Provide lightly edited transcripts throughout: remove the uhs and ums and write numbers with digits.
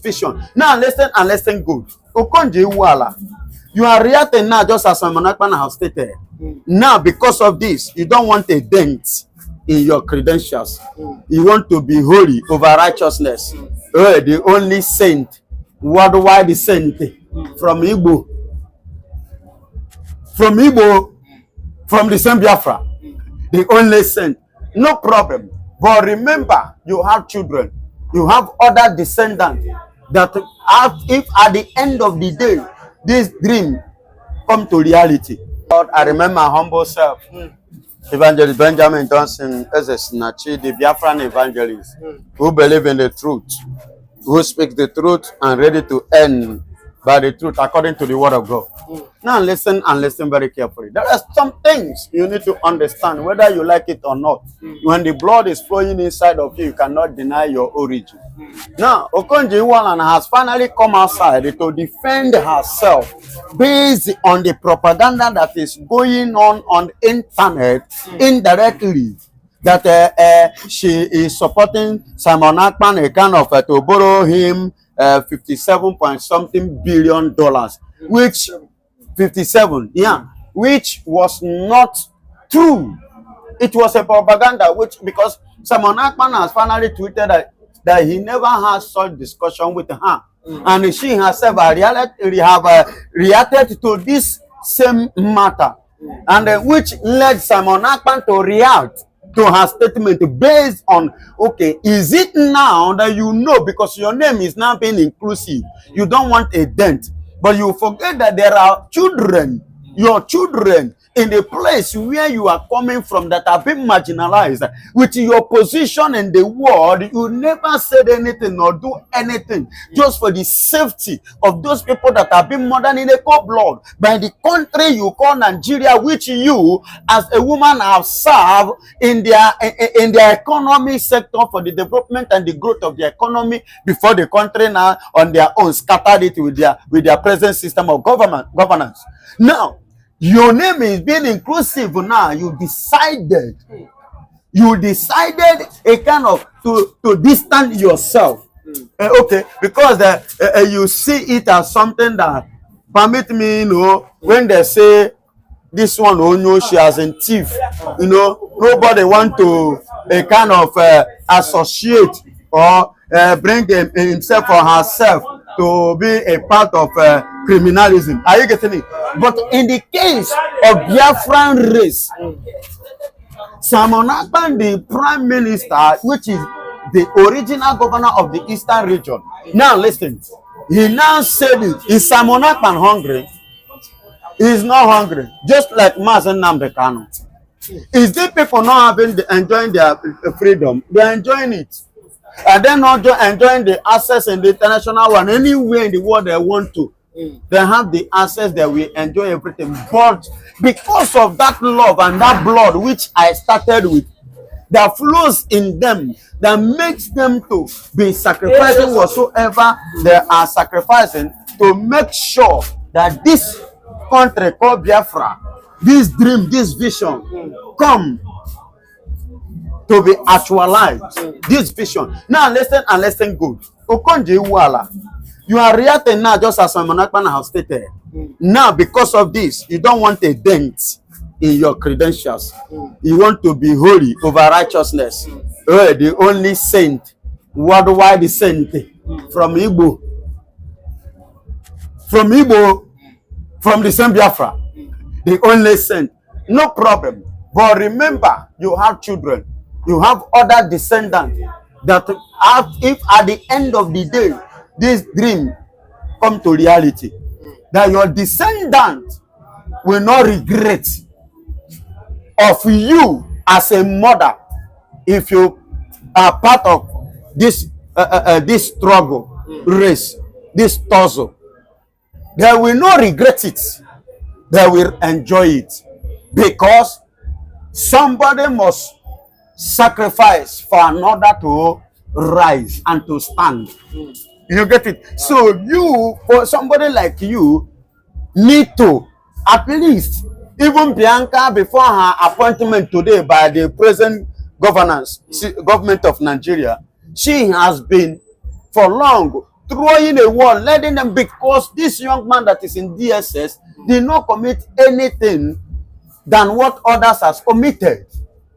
vision. Now listen and listen good. Okonjo Iwela, you are reacting now just as Simon Ekpa has stated. Now because of this, you don't want a dent in your credentials. You want to be holy over righteousness. The only saint, worldwide saint from igbo. From the same Biafra. The only saint. No problem. But remember, you have children. You have other descendants that have, if at the end of the day, this dream come to reality. I remember my humble self. Evangelist Benjamin Johnson as a Snachi, the Biafran evangelist, who believe in the truth, who speaks the truth and ready to end by the truth according to the word of God. Now listen and listen very carefully. There are some things you need to understand, whether you like it or not. When the blood is flowing inside of you, you cannot deny your origin. Now, Okonjo Iwela has finally come outside to defend herself based on the propaganda that is going on the internet indirectly. That she is supporting Simon Ekpa, a kind of to borrow him 57 point something billion dollars, which 57, yeah, which was not true. It was a propaganda, which because Simon Ekpa has finally tweeted that he never had such discussion with her, and she herself reacted to this same matter, and which led Simon Ekpa to react to her statement based on, okay, is it now that you know, because your name is now being inclusive, you don't want a dent, but you forget that there are children, your children, in the place where you are coming from that have been marginalized. With your position in the world, you never said anything or do anything just for the safety of those people that have been murdered in a cold blood by the country you call Nigeria, which you as a woman have served in their economic sector for the development and the growth of the economy before the country now on their own scattered it with their present system of governance. Now, your name is being inclusive now. You decided a kind of to distance yourself. Okay, because you see it as something that, permit me, you know, when they say this one, oh no, she has a thief, you know, nobody want to a kind of associate or bring himself or herself to be a part of criminalism. Are you getting it? But in the case of Biafran race, Simon Ekpa, the prime minister, which is the original governor of the eastern region. Now listen, he now said it. Is Simon Ekpa hungry? He's not hungry. Just like nnamdikanu. Is the people not enjoying their freedom? They're enjoying it. And they're not just enjoying the access in the international one. Anywhere in the world they want to. They have the access, that we enjoy everything. But because of that love and that blood which I started with, that flows in them, that makes them to be sacrificing whatsoever they are sacrificing to make sure that this country called Biafra, this dream, this vision, come to be actualized. This vision. Now listen and listen good. Okonjo Iwela, you are reacting now just as Simon Ekpa has stated. Now because of this, you don't want a dent in your credentials. You want to be holy over righteousness. The only saint, worldwide saint from igbo. From the same Biafra. The only saint. No problem. But remember, you have children. You have other descendants that have, if at the end of the day, this dream come to reality, that your descendants will not regret of you as a mother if you are part of this this struggle, race, this tussle. They will not regret it. They will enjoy it, because somebody must sacrifice for another to rise and to stand. You get it? So you, for somebody like you, need to at least, even Bianca, before her appointment today by the present government of Nigeria, she has been for long throwing a wall, letting them, because this young man that is in DSS did not commit anything than what others has committed.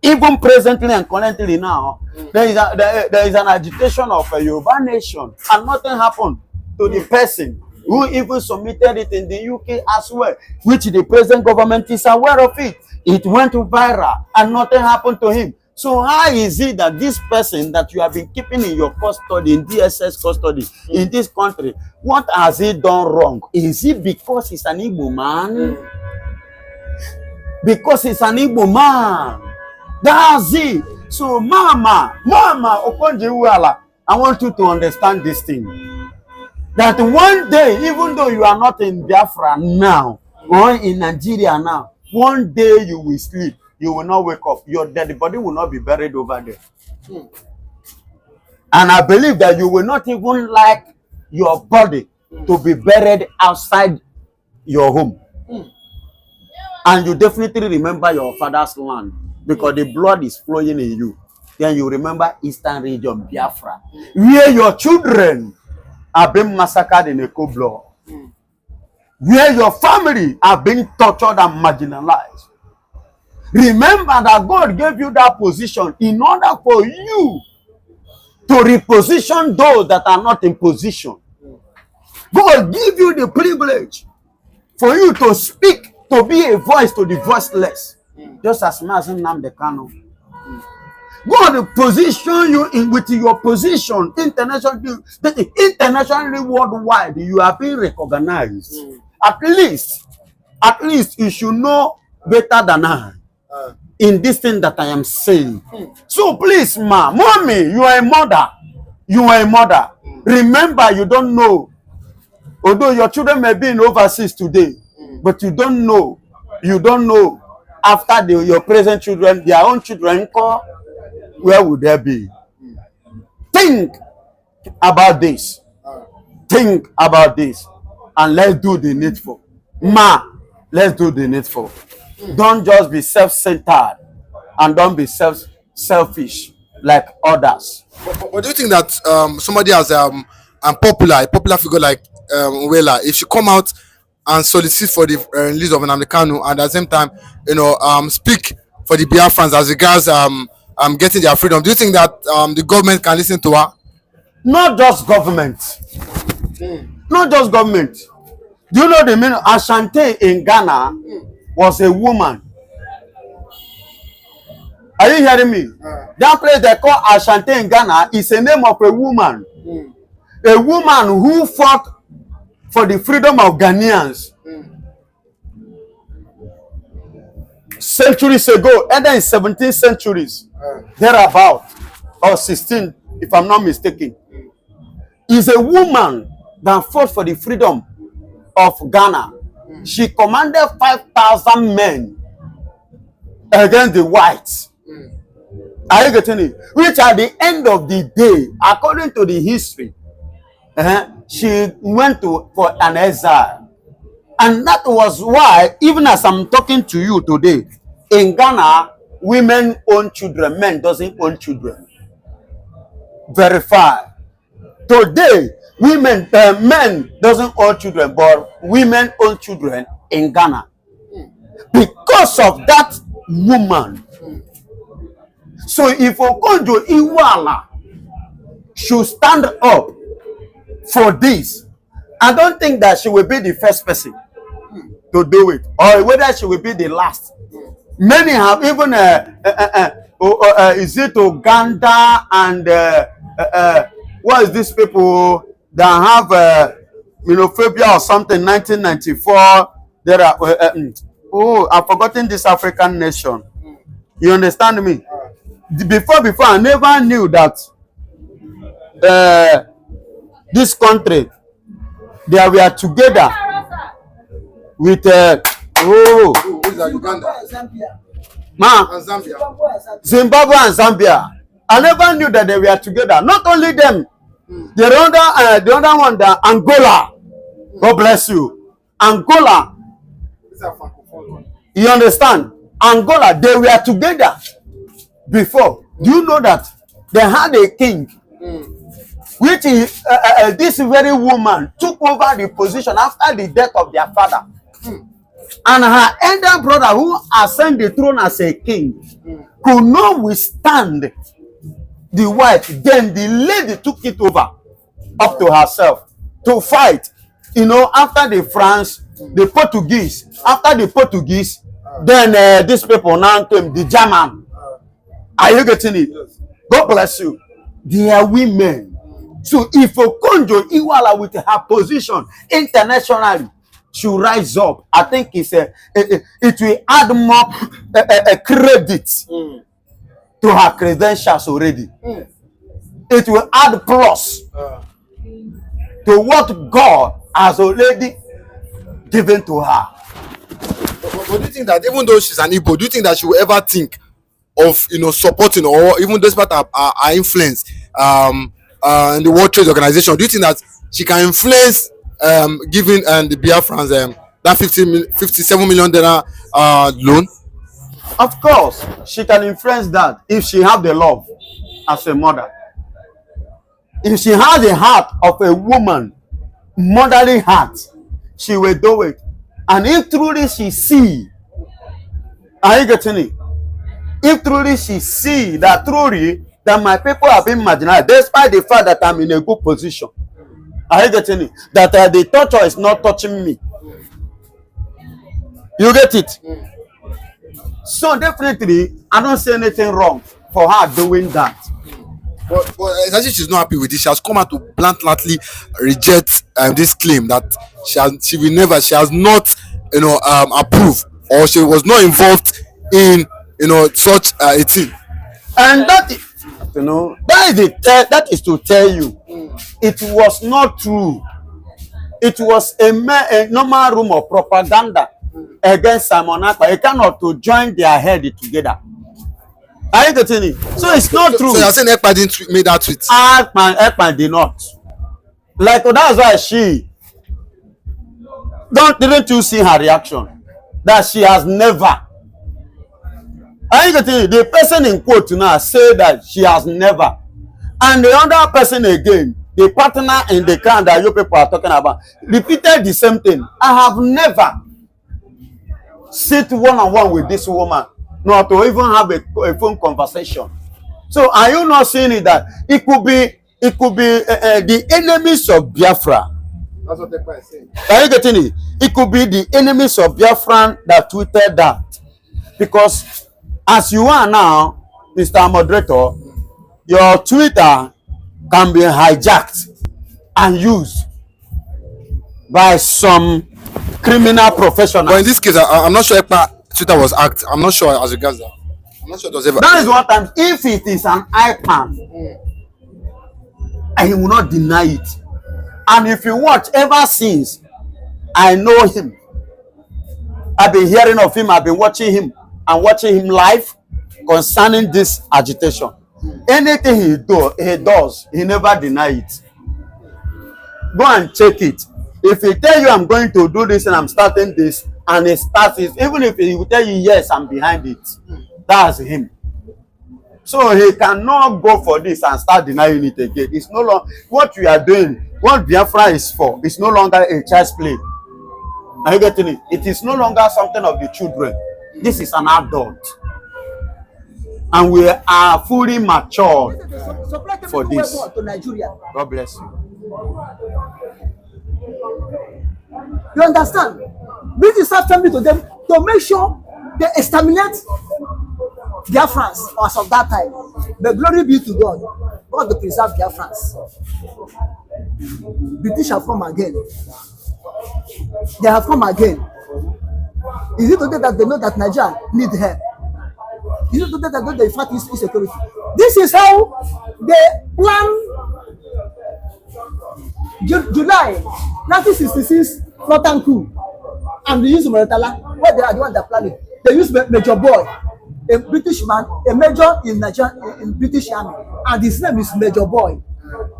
Even presently and currently now, there is an agitation of a Yoruba nation, and nothing happened to the person who even submitted it in the UK as well, which the present government is aware of it. It went viral and nothing happened to him. So how is it that this person that you have been keeping in your custody, in DSS custody, in this country, what has he done wrong? Is it because he's an Igbo man? Because he's an Igbo man. That's it. So Mama Okonjo Iwela, I want you to understand this thing. That one day, even though you are not in Biafra now, or in Nigeria now, one day you will sleep. You will not wake up. Your dead body will not be buried over there. And I believe that you will not even like your body to be buried outside your home. And you definitely remember your father's land, because the blood is flowing in you. Then you remember Eastern region, Biafra, where your children are being massacred in Ekpa, where your family are being tortured and marginalized. Remember that God gave you that position in order for you to reposition those that are not in position. God give you the privilege for you to speak, to be a voice to the voiceless. Just as nnamdikanu. God position you in with your position internationally, worldwide. You are being recognized. At least you should know better than I in this thing that I am saying. So please, mommy, you are a mother. You are a mother. Remember, you don't know. Although your children may be in overseas today, but you don't know. You don't know after your present children, their own children, where would they be? Think about this. Think about this. And let's do the needful. Let's do the needful. Don't just be self-centered, and don't be selfish like others. But do you think that somebody as a popular figure like Iwela, if she come out and solicit for the release of nnamdikanu, and at the same time, speak for the Biafrans as regards getting their freedom, do you think that the government can listen to her? Not just government. Not just government. Do you know the meaning? Ashanti in Ghana was a woman. Are you hearing me? That place they call Ashanti in Ghana is a name of a woman. A woman who fought for the freedom of Ghanaians. Centuries ago, either in 17th centuries, thereabout, or 16th, if I'm not mistaken, is a woman that fought for the freedom of Ghana. She commanded 5,000 men against the whites. Are you getting it? Which at the end of the day, according to the history, she went for an exile. And that was why, even as I'm talking to you today, in Ghana, women own children, men doesn't own children. Verify. Today, men doesn't own children, but women own children in Ghana. Because of that woman. So if Okonjo Iwela should stand up for this, I don't think that she will be the first person to do it, or whether she will be the last. Many have even is it Uganda and what is these people that have phobia or something? 1994. There are I've forgotten this African nation. You understand me? Before I never knew that this country, they were together with Zimbabwe and Zambia. I never knew that they were together. Not only them, the other one, the Angola. God bless you. Angola. You understand? Angola, they were together before. Do you know that they had a king which is this very woman took over the position after the death of their father. And her elder brother, who ascended the throne as a king, could not withstand the wife. Then the lady took it over up to herself to fight. You know, after the France, the Portuguese, after the Portuguese, then these people now came, the German. Are you getting it? God bless you. They are women. So if Okonjo Iwela with her position internationally should rise up, I think it will add more credit to her credentials already. It will add plus to what God has already given to her. But do you think that even though she's an Igbo, do you think that she will ever think of, you know, supporting, or even despite her influence in the World Trade Organization, do you think that she can influence giving the Biafrans that $57 million loan? Of course, she can influence that if she have the love as a mother. If she has the heart of a woman, motherly heart, she will do it. And if truly she see, are you getting it? If truly she see that truly that my people have been marginalized, despite the fact that I'm in a good position, are you getting it? That the torture is not touching me. You get it? So definitely, I don't see anything wrong for her doing that. But actually, she's not happy with this. She has come out to bluntly reject this claim that she has not, you know, approved, or she was not involved in, you know, such a thing. And that is, you know, that is to tell you, it was not true. It was a normal room of propaganda against Simon Ekpa. It cannot to join their head together. Are you getting it? So it's not true. So you're saying Ekpa didn't make that tweet? Ekpa did not. Like, that's why she didn't you see her reaction? That she has never. Are you getting it? The person in quote now say that she has never. And the other person again, the partner in the crime that you people are talking about, repeated the same thing. I have never sit one-on-one with this woman, not to even have a phone conversation. So are you not seeing it that it could be the enemies of Biafra? That's what Ekpa is saying. Are you getting it? It could be the enemies of Biafra that tweeted that. Because as you are now, Mr. Moderator, your Twitter can be hijacked and used by some criminal professionals. But in this case, I'm not sure Ekpa Twitter was hacked. I'm not sure as regards that. I'm not sure it was ever. That is what I'm. If it is an icon, and he will not deny it. And if you watch, ever since I know him, I've been hearing of him, I've been watching him and watching him live concerning this agitation. Anything he does, he never deny it. Go and check it. If he tell you I'm going to do this and I'm starting this, and he starts it, even if he will tell you yes, I'm behind it, that's him. So he cannot go for this and start denying it again. It's no longer what we are doing. What Biafra is for, it's no longer a child's play. Are you getting it? It is no longer something of the children. This is an adult. And we are fully matured for this. God bless you. You understand? This is family to them to make sure they exterminate Biafrans as of that time. The glory be to God. God to preserve Biafrans. British have come again. They have come again. Is it today that they know that Nigeria need help? Is it today that they know the fact is insecurity? This is how they plan July 1966 Northern coup, and they use Moretala. Where they are the one that planning. They use Major Boy, a British man, a major in Nigeria in British Army, and his name is Major Boy.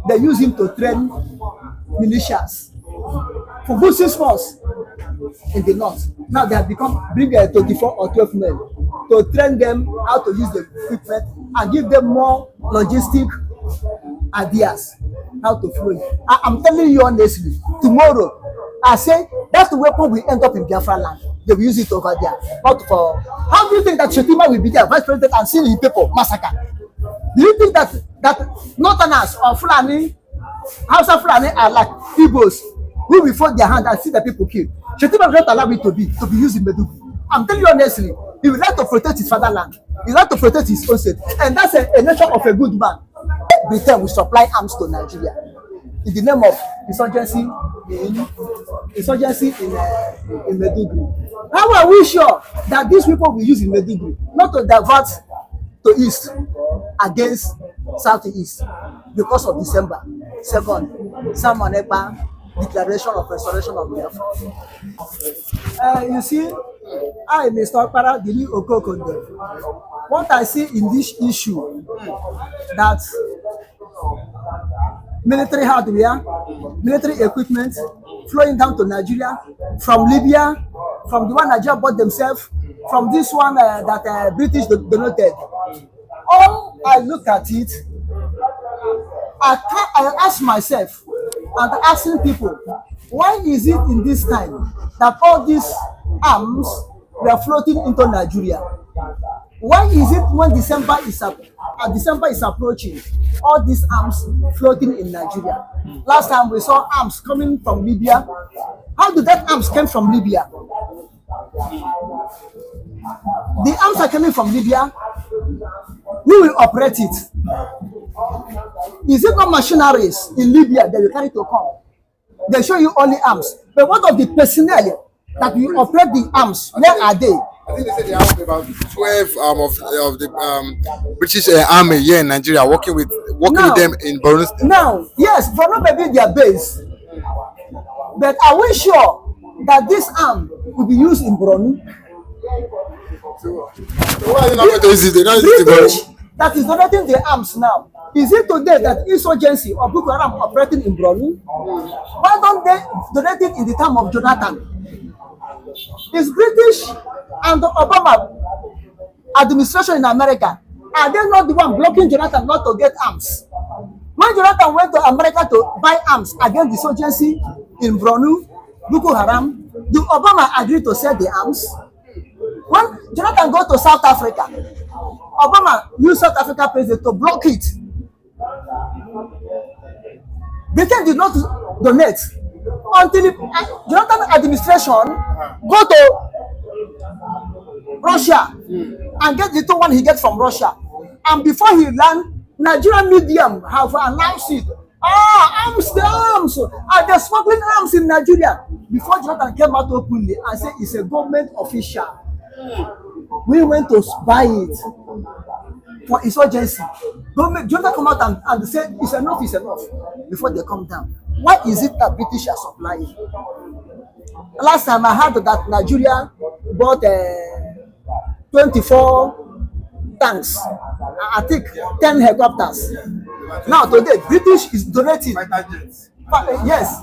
They use him to train militias for good 6 months in the north. Now they have bring 24 or 12 men to train them how to use the equipment and give them more logistic ideas. how to flow it. I'm telling you honestly, tomorrow, I say that's the weapon will end up in Biafra land. They will use it over there. Not for. How do you think that Shetima will be there, vice president, and see the people massacre? Do you think that Northerners or Fulani, Hausa Fulani are like Igbos who will fold their hand and see the people killed? Shetima will not allow it to be used in Meduguri. I'm telling you honestly, he would like to protect his fatherland. He would like to protect his own state, and that's a nature of a good man. Britain will supply arms to Nigeria in the name of insurgency in Meduguri. How are we sure that these people will use in Meduguri not to divert to east against southeast because of December 2nd, Simon Ekpa declaration of restoration of Biafra? You see, I, Mr. Okpara, the new Okonjo, what I see in this issue, that military hardware, military equipment flowing down to Nigeria from Libya, from the one Nigeria bought themselves, from this one that British donated. All I look at it, I ask myself and asking people, why is it in this time that all these arms were floating into Nigeria? Why is it when December is approaching, all these arms floating in Nigeria? Last time we saw arms coming from Libya. How did that arms come from Libya? The arms are coming from Libya. We will operate it. Is it not machineries in Libya that you carry to come? They show you only arms. But what of the personnel that will operate the arms? Where are they? I think they said they have about 12 of the British army here in Nigeria working with them in Borno State. Now, yes, Borno may be their base. But are we sure that this arm will be used in Borno? So why are you not going to use it? They don't use it in British Borno. that is donating the arms now. Is it today that insurgency or Boko Haram operating in Borno? Why don't they donate it in the time of Jonathan? Is British and the Obama administration in America, are they not the one blocking Jonathan not to get arms? When Jonathan went to America to buy arms against the insurgency in Borno, Boko Haram, did Obama agree to sell the arms? When Jonathan go to South Africa, Obama used South Africa president to block it. Britain did not donate until the Jonathan administration go to Russia and get the one he gets from Russia. And before he land, Nigerian medium have announced it. Arms, the arms, they're smuggling arms in Nigeria. Before Jonathan came out openly and said it's a government official. We went to buy it for insurgency. Jonathan come out and say it's enough before they come down. Why is it that British are supplying? Last time I heard that Nigeria bought 24 tanks, I think 10 helicopters. Now today, British is donating. Yes,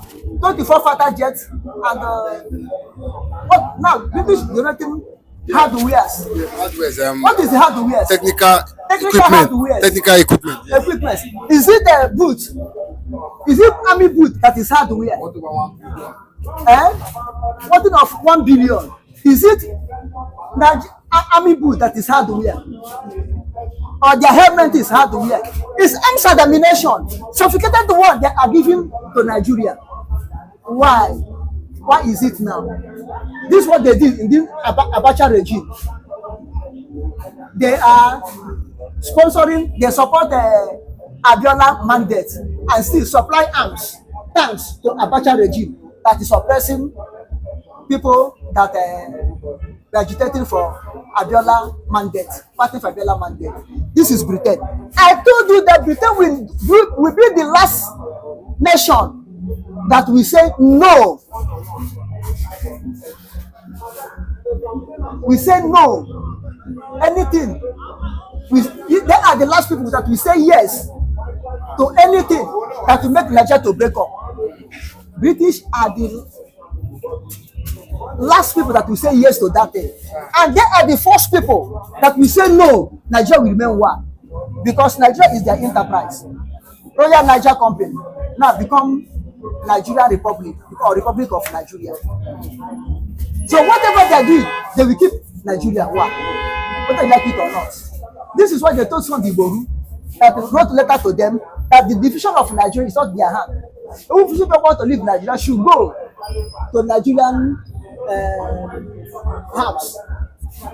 24 fighter jets and now British donating hardwares. What is the hardware? Technical equipment. Equipment. Is it a boot? Is it army boot that is hardware? What of 1 billion? Is it army boot that is hardware? Or their helmet is hardware? It's arms ammunition, sophisticated one they are giving to Nigeria. Why? Why is it now? This is what they did in the Abacha regime. They are sponsoring, they support Abiola mandate and still supply arms, tanks to Abacha regime that is oppressing people that are agitating for Abiola mandate, fighting for Abiola mandate. This is Britain. I told you that Britain will be the last nation that we say no. We say no. Anything. They are the last people that we say yes to anything that will make Nigeria to break up. British are the last people that will say yes to that thing. And they are the first people that will say no, Nigeria will remain one. Because Nigeria is their enterprise. Royal Niger Company now become Nigeria Republic or Republic of Nigeria. So whatever they are doing, they will keep Nigeria one, whether you like it or not. This is why they told some Igbo that they wrote a letter to them that the division of Nigeria is not their hand. If people want to leave Nigeria, should go to Nigerian house,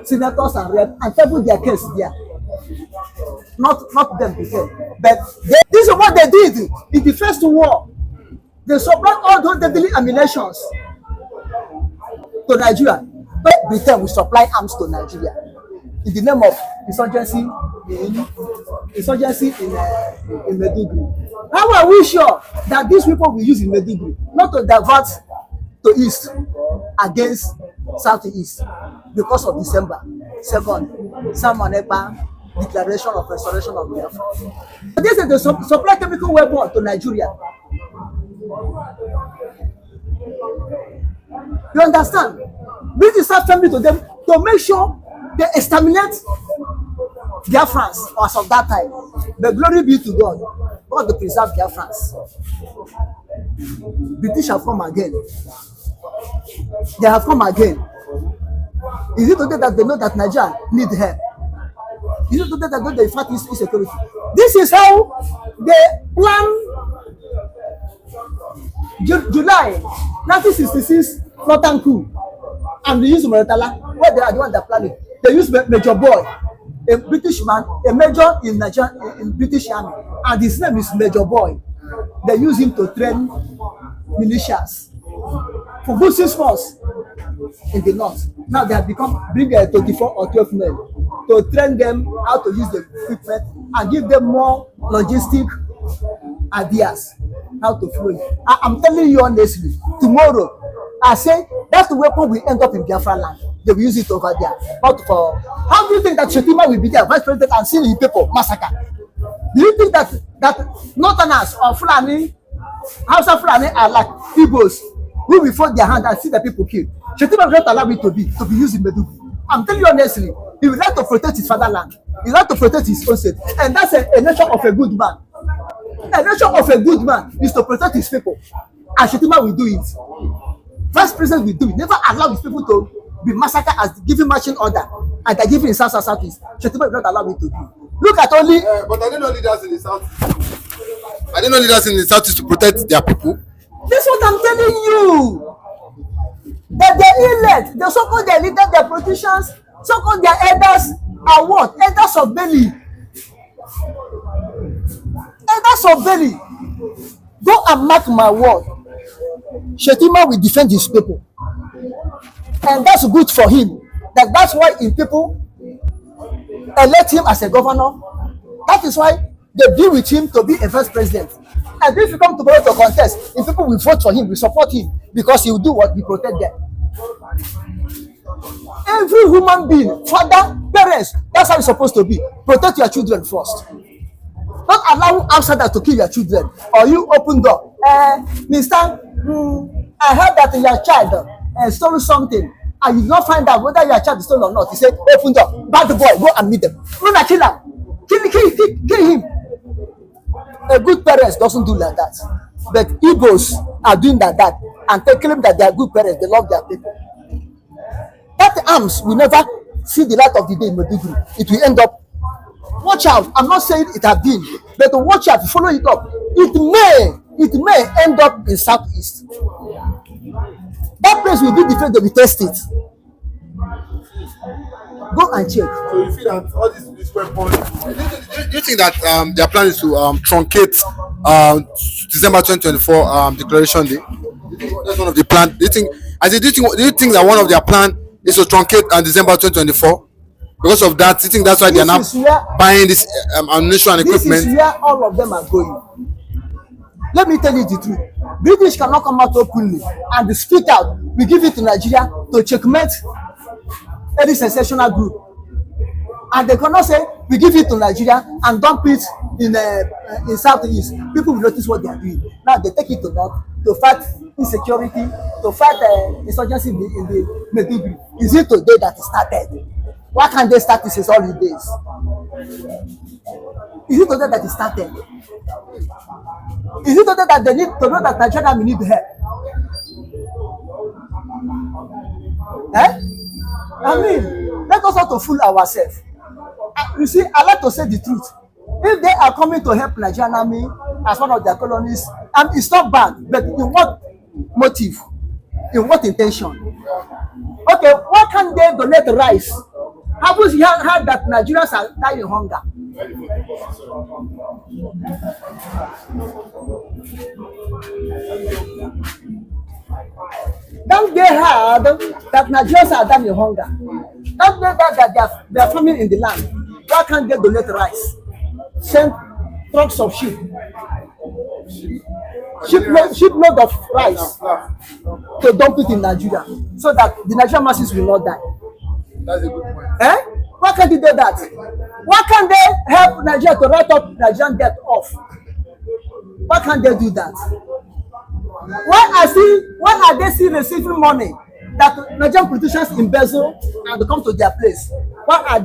senators and reps, and table their case there. Not them again. But this is what they did in the first war. They supplied all those deadly ammunitions to Nigeria. But Britain will supply arms to Nigeria in the name of insurgency in Maiduguri. How are we sure that these people will use in Maiduguri not to divert to east against southeast because of December 2nd, Simon Ekpa declaration of restoration of Biafra. They said they supply chemical weapons to Nigeria. You understand? British have family to them to make sure they exterminate Biafrans as of that time. But glory be to God, God to preserve Biafrans. British have come again. They have come again. Is it today that they know that Nigeria need help? Is it today that they fight insecurity? This is how they plan July 1966 Northern coup, and they use Moretala, where they are the one that plan it. They use Major Boy, a British man, a major in Nigeria in British Army, and his name is Major Boy. They use him to train militias for good 6 months in the north. Now they have bring 24 or 12 men to train them how to use the equipment and give them more logistic ideas how to flow it. I'm telling you honestly, tomorrow I say that's the weapon will end up in Biafra land. They will use it over there. But for how do you think that Shetima will be there, vice president, and see the people massacre? Do you think that Northerners or Fulani, Hausa Fulani are like Igbos who will fold their hand and see the people killed? Shetima will not allow it to be used in Maiduguri. I'm telling you honestly, he would like to protect his fatherland. He would like to protect his own state, and that's a nature of a good man. The nature of a good man is to protect his people, and Shetima will do it. Vice president will do it. Never allow his people to be massacred as giving marching order, and they're giving in southeast. Shetima will not allow it to do. Look at only. But I didn't know leaders in the south. I didn't know leaders in the southeast to protect their people. This is what I'm telling you. That they elect, the so-called their leaders, their politicians, so-called their elders are what? Elders of belly. Elders of belly. Go and mark my word. Shetima will defend his people. And that's good for him. That's why if people elect him as a governor, that is why they deal with him to be a vice president. And if you come tomorrow to contest, if people will vote for him, will support him, because he will do what? He protect them. Every human being, father, parents, that's how it's supposed to be. Protect your children first. Don't allow outsiders to kill your children, or you open door. Mister, I heard that your child stole something, and you did not find out whether your child stole or not. He said, open door, bad boy, go and meet them. No, kill him. Kill him. A good parents doesn't do like that. But Igbos are doing like that, and they claim that they are good parents, they love their people. That arms will never see the light of the day in Maiduguri. It will end up. Watch out. I'm not saying it has been, but watch out, follow it up. It may end up in southeast. That place will be different, they will test it. Go and check. So you feel that all these weapons, do you think that their plan is to truncate December 2024 declaration day? That's one of the plan. Do you think that one of their plan is to truncate December 2024? Because of that, you think that's why they are now buying this ammunition and equipment? This is where all of them are going. Let me tell you the truth. British cannot come out openly and speak out. We give it to Nigeria to checkmate any sensational group. And they cannot say, we give it to Nigeria and dump it in Southeast. People will notice what they are doing. Now they take it to North to fight insecurity, to fight insurgency in the Maiduguri. Is it today that it started? Why can't they start this holidays? Is it today that it started? Is it today that they need to know that Nigeria will need help? Eh? I mean, let us not to fool ourselves. You see, I like to say the truth. If they are coming to help Nigerian army as one of their colonies, it's not bad, but in what motive? In what intention? Okay, why can't they donate rice? Have you heard that Nigerians are dying of hunger? Don't they heard that Nigerians are dying of hunger? Don't they heard that they are farming in the land? Why can't they donate rice? Send trucks of shipload of rice to dump it in Nigeria so that the Nigerian masses will not die. That's a good point. Eh? Why can't they do that? Why can't they help Nigeria to write up Nigerian debt off? Why can't they do that? Why are they still receiving money that Nigerian politicians embezzle and they come to their place? Why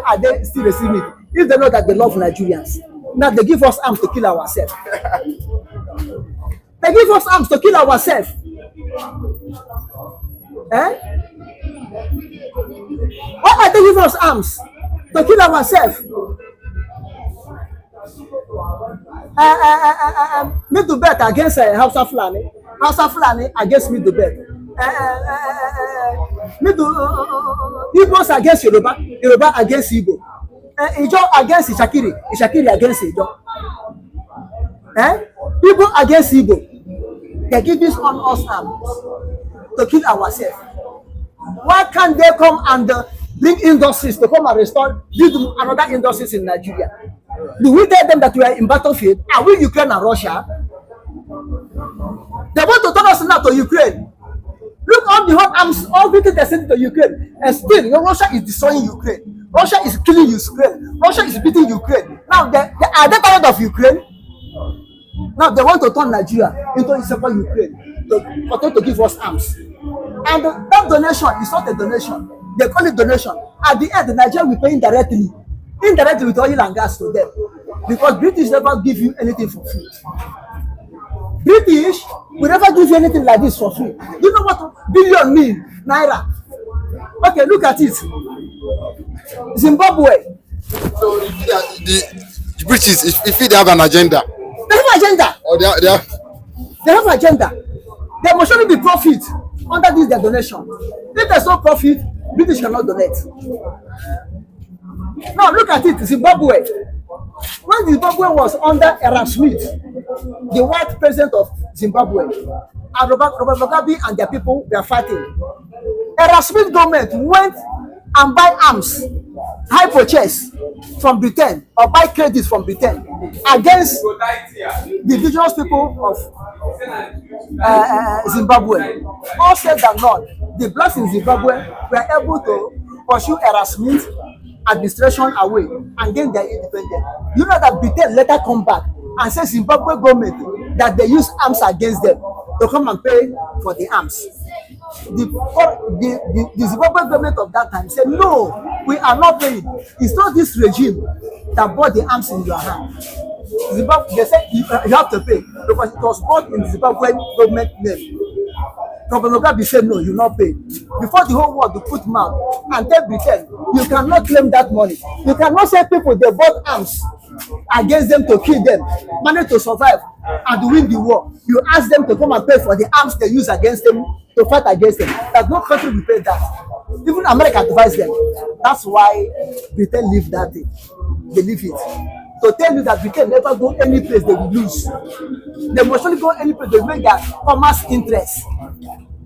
are they still receiving it if they know that they love Nigerians? Now they give us arms to kill ourselves. They give us arms to kill ourselves. Eh? Why are they giving us arms to kill ourselves? Me to bet against Hausa Fulani. Hausa Fulani against me to bet. Me to Igbos against Yoruba. Yoruba against Igbo. Ijo against Ishakiri. Ishakiri against Ijo. People against Igbo. They give this on us arms to kill ourselves. Why can't they come and bring industries to come and restore, build another industries in Nigeria? Do we tell them that we are in battlefield? Are we Ukraine and Russia? They want to turn us now to Ukraine. Look all the hot arms, all the things they send to Ukraine, and still, Russia is destroying Ukraine. Russia is killing Ukraine. Russia is beating Ukraine. Now, are they tired of Ukraine? Now they want to turn Nigeria into a separate Ukraine to give us arms. And that donation is not a donation. They call it donation. At the end, Nigeria will pay indirectly with oil and gas to them. Because British never give you anything for free. British will never give you anything like this for free. You know what billion mean? Naira. Okay, look at it. Zimbabwe. So the British, if they have an agenda. They have agenda. Or they have agenda. There must only be profit under this their donation. If there's no profit, British cannot donate. Now look at it, Zimbabwe. When Zimbabwe was under Erasmus Smith, the white president of Zimbabwe, and Robert Mugabe and their people were fighting. Erasmus Smith government went and buy arms, high purchase from Britain or buy credit from Britain against the indigenous people of Zimbabwe. All said and done, the blacks in Zimbabwe were able to pursue Erasmus Smith administration away and gain their independence. You know that Britain later come back and say Zimbabwe government that they use arms against them to come and pay for the arms. The Zimbabwe government of that time said, no, we are not paying. It's not this regime that bought the arms in your hand. Zimbabwe, they said you have to pay because it was bought in the Zimbabwe government name. Governor Mugabe said, no, you not pay. Before the whole world to put mouth and tell Britain, you cannot claim that money. You cannot say people they bought arms against them to kill them, manage to survive and to win the war. You ask them to come and pay for the arms they use against them to fight against them. That no country will pay that. Even America advised them. That's why Britain leave that thing. They leave it. To tell you that Britain never go any place they will lose. They must only go any place they make their commerce interest.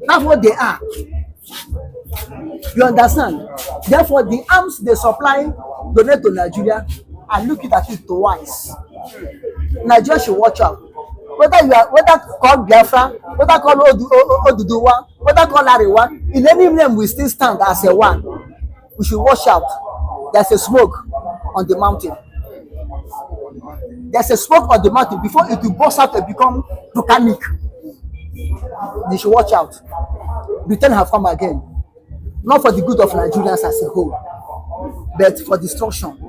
That's what they are. You understand? Therefore, the arms they supply donate to Nigeria and look at it twice. Nigeria should watch out. Whether called Biafra, whether called Oduduwa, whether called Ariwa, in any name we still stand as a one. We should watch out. There's a smoke on the mountain. There's a smoke on the mountain before it will burst out and become volcanic. They should watch out. Britain have come again, not for the good of Nigerians as a whole, but for destruction.